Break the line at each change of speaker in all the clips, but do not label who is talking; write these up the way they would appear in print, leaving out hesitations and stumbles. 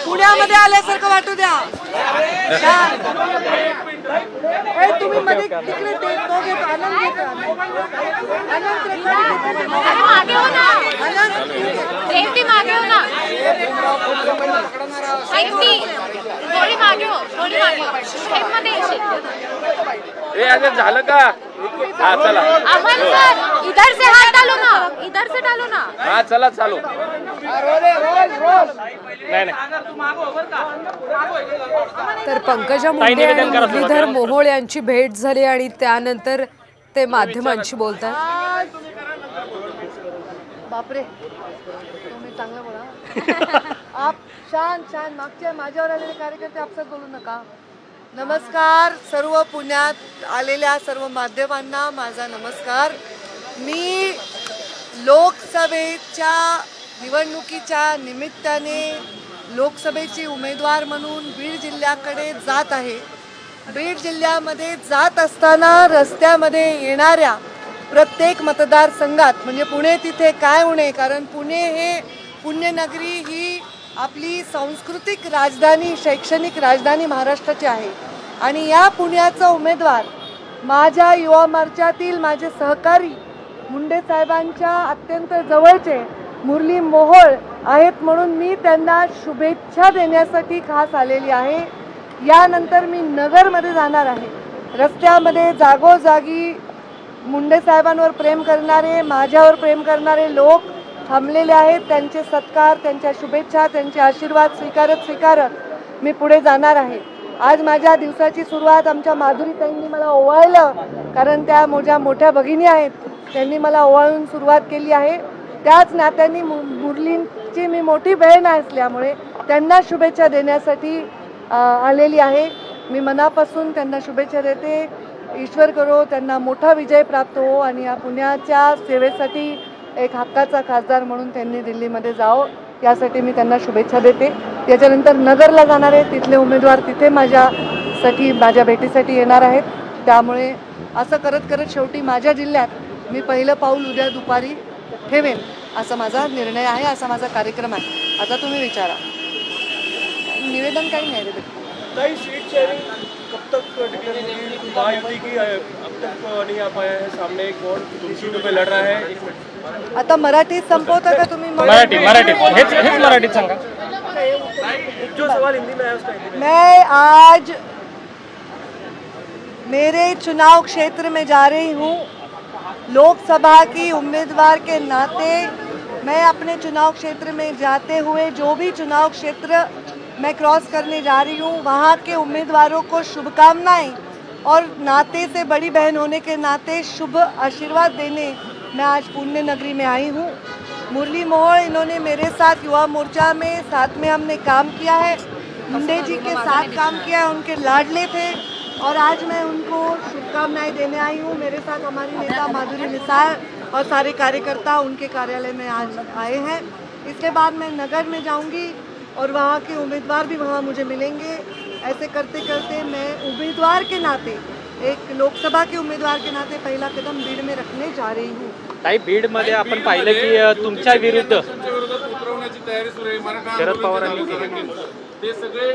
पुण्यामध्ये आल्यासारखं वाटू द्या. तुम्ही मध्ये तिकडे ते आनंद घेता.
झालं का? हाँ चला.
अमन सर इधर से हाथ डालो ना, इधर से डालो ना.
हाँ चला चालू. नाही.
तर पंकजा मुंडे आणि मुरलीधर मोहोळ यांची भेट झाली आणि त्यानंतर ते माध्यमांशी बोलतात. बापरे तुम्ही चांगलं बोला. आप शांत मागच्या माझ्यावर आलेले कार्यकर्ते आपसात बोलू नका. नमस्कार सर्व पुण्यात आलेल्या सर्व माध्यमांना माझा नमस्कार. मी लोकसभेच्या निवडणुकीच्या निमित्ताने लोकसभेची उमेदवार म्हणून बीड जिल्ह्याकडे जात आहे. बीड जिल्ह्यामध्ये जात असताना रस्त्यामध्ये येणाऱ्या प्रत्येक मतदारसंघात म्हणजे पुणे तिथे काय होणे, कारण पुणे हे पुण्यनगरी ही आपली सांस्कृतिक राजधानी, शैक्षणिक राजधानी महाराष्ट्राची आहे. आणि या पुण्याचा उमेदवार माझ्या युवा मोर्चातील माझे सहकारी मुंडे साहेबांच्या अत्यंत जवळचे मुरली मोहोळ आहेत, म्हणून मी त्यांना शुभेच्छा देण्यासाठी खास आलेली आहे. यानंतर मी नगरमध्ये जाणार आहे. रस्त्यामध्ये जागोजागी मुंडे साहेबांवर प्रेम करणारे, माझ्यावर प्रेम करणारे लोक थांबलेले आहेत. त्यांचे सत्कार, त्यांच्या शुभेच्छा, त्यांचे आशीर्वाद स्वीकारत मी पुढे जाणार आहे. आज माझ्या दिवसाची सुरुवात आमच्या माधुरीताईंनी मला ओवाळलं, कारण त्या माझ्या मोठ्या भगिनी आहेत. त्यांनी मला ओवाळून सुरुवात केली आहे. त्याच नात्याने मुरलींची मी मोठी बहीण असल्यामुळे त्यांना शुभेच्छा देण्यासाठी आलेली आहे. मी मनापासून त्यांना शुभेच्छा देते. ईश्वर करो त्यांना मोठा विजय प्राप्त हो आणि या पुण्याच्या सेवेसाठी एक हक्काचा खासदार म्हणून त्यांनी दिल्लीमध्ये जावं, यासाठी मी त्यांना शुभेच्छा देते. त्याच्यानंतर नगरला जाणार आहे. तिथले उमेदवार तिथे माझ्या भेटीसाठी येणार आहेत. त्यामुळे असं करत करत शेवटी माझ्या जिल्ह्यात मी पहिलं पाऊल उद्या दुपारी ठेवेन असा माझा निर्णय आहे, असा माझा कार्यक्रम आहे. आता तुम्ही विचारा. निवेदन काही नाही रे.
सीट शेयरिंग कब तक डिक्लेयर होगी? महायुति की अब तक नहीं आ पाया है सामने. एक और 2 सीटों पे लड़ रहा है.
आता मराठीत संपवता का तुम्ही?
मराठीत सांगा.
जो सवाल हिंदी में है उसका हिंदी में.
मैं आज मेरे चुनाव क्षेत्र में जा रही हूँ. लोकसभा की उम्मीदवार के नाते मैं अपने चुनाव क्षेत्र में जाते हुए जो भी चुनाव क्षेत्र मैं क्रॉस करने जा रही हूँ वहाँ के उम्मीदवारों को शुभकामनाएं और नाते से बड़ी बहन होने के नाते शुभ आशीर्वाद देने मैं आज पुण्य नगरी में आई हूँ. मुरली मोहोळ इन्होंने मेरे साथ युवा मोर्चा में साथ में हमने काम किया है. मुंडे जी के साथ काम किया है, उनके लाडले थे और आज मैं उनको शुभकामनाएं देने आई हूँ. मेरे साथ हमारी नेता माधुरी निसार और सारे कार्यकर्ता उनके कार्यालय में आज आए हैं. इसके बाद मैं नगर में जाऊँगी और वहाँ के उम्मीदवार भी वहाँ मुझे मिलेंगे. ऐसे करते करते मैं उम्मीदवार के नाते, एक लोकसभा के उम्मीदवार के नाते पहिला कदम बीड में रखने जा रही हूँ.
ताई बीड मध्ये आपण पाहिलं की तुमच्या विरुद्ध
उतरवण्याची तयारी सुरू आहे. मराठा
शरद पवारांनी
ते सगळे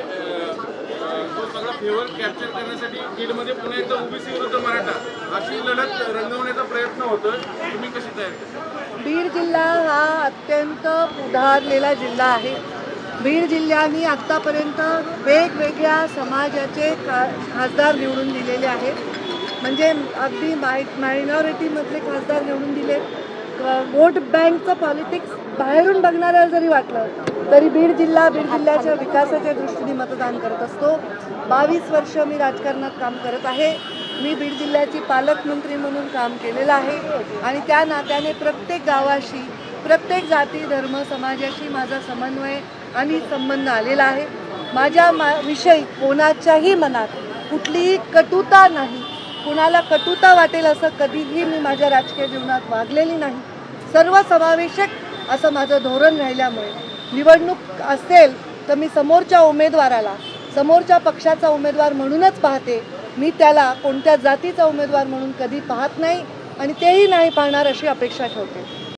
तो सगळा फेवर कॅप्चर करण्यासाठी बीडमध्ये पुन्हा एकदा ओबीसी विरुद्ध मराठा अशी लढत रंगवण्याचा प्रयत्न होतोय. तुम्ही कशी तयारी करता?
बीड जिल्हा हा अत्यंत उदारलेला जिल्हा आहे. बीड जिल्ह्याने आत्तापर्यंत वेगवेगळ्या समाजाचे खासदार निवडून दिलेले आहेत. म्हणजे अगदी मायनॉरिटीमधले खासदार निवडून दिले. वोट बँकचं पॉलिटिक्स बाहेरून बघणाऱ्याला जरी वाटलं तरी बीड जिल्ह्याच्या विकासाच्या दृष्टीने मतदान करत असतो. 22 वर्ष मी राजकारणात काम करत आहे. मी बीड जिल्ह्याची पालकमंत्री म्हणून काम केलेलं आहे आणि त्या नात्याने प्रत्येक गावाशी, प्रत्येक जाती धर्म समाजाशी माझा समन्वय आणि संबंध आलेला आहे. माझ्या विषयी कोणाच्याही मनात कुठलीही कटुता नाही. कुणाला कटुता वाटेल असं कधीही मी माझ्या राजकीय जीवनात वागलेली नाही. सर्वसमावेशक असं माझं धोरण राहिल्यामुळे निवडणूक असेल तर मी समोरच्या उमेदवाराला समोरच्या पक्षाचा उमेदवार म्हणूनच पाहते. मी त्याला कोणत्या जातीचा उमेदवार म्हणून कधी पाहत नाही आणि तेही नाही पाहणार अशी अपेक्षा ठेवते.